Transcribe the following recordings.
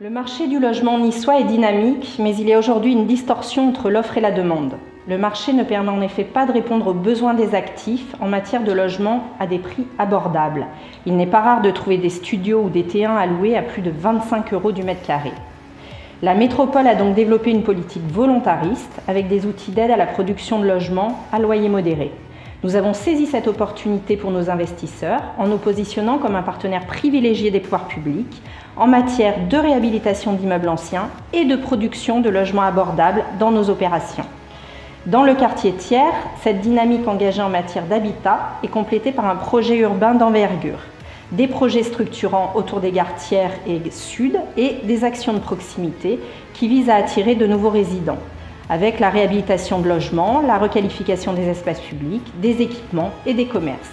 Le marché du logement niçois est dynamique, mais il y a aujourd'hui une distorsion entre l'offre et la demande. Le marché ne permet en effet pas de répondre aux besoins des actifs en matière de logement à des prix abordables. Il n'est pas rare de trouver des studios ou des T1 à louer à plus de 25 € du mètre carré. La métropole a donc développé une politique volontariste avec des outils d'aide à la production de logements à loyer modéré. Nous avons saisi cette opportunité pour nos investisseurs en nous positionnant comme un partenaire privilégié des pouvoirs publics en matière de réhabilitation d'immeubles anciens et de production de logements abordables dans nos opérations. Dans le quartier Thiers, cette dynamique engagée en matière d'habitat est complétée par un projet urbain d'envergure, des projets structurants autour des gares Thiers et Sud et des actions de proximité qui visent à attirer de nouveaux résidents, avec la réhabilitation de logements, la requalification des espaces publics, des équipements et des commerces.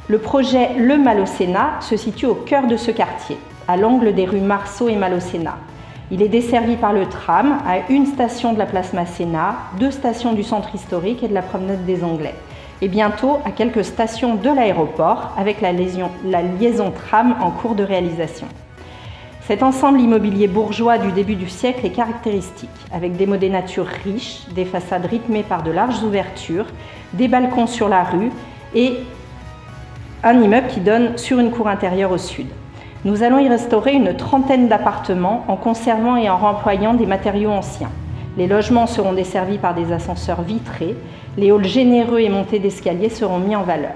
Le projet Le Malocena se situe au cœur de ce quartier, à l'angle des rues Marceau et Malocena. Il est desservi par le tram à une station de la place Masséna, 2 stations du centre historique et de la promenade des Anglais, et bientôt à quelques stations de l'aéroport avec la liaison tram en cours de réalisation. Cet ensemble immobilier bourgeois du début du siècle est caractéristique, avec des modénatures riches, des façades rythmées par de larges ouvertures, des balcons sur la rue et un immeuble qui donne sur une cour intérieure au sud. Nous allons y restaurer une trentaine d'appartements en conservant et en remployant des matériaux anciens. Les logements seront desservis par des ascenseurs vitrés, les halls généreux et montées d'escalier seront mis en valeur.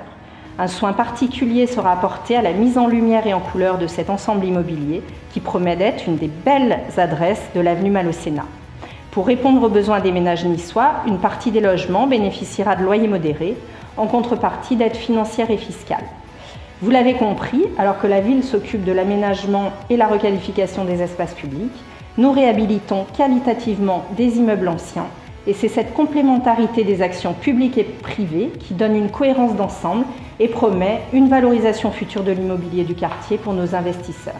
Un soin particulier sera apporté à la mise en lumière et en couleur de cet ensemble immobilier qui promet d'être une des belles adresses de l'avenue Malocena. Pour répondre aux besoins des ménages niçois, une partie des logements bénéficiera de loyers modérés en contrepartie d'aides financières et fiscales. Vous l'avez compris, alors que la ville s'occupe de l'aménagement et la requalification des espaces publics, nous réhabilitons qualitativement des immeubles anciens et c'est cette complémentarité des actions publiques et privées qui donne une cohérence d'ensemble et promet une valorisation future de l'immobilier du quartier pour nos investisseurs.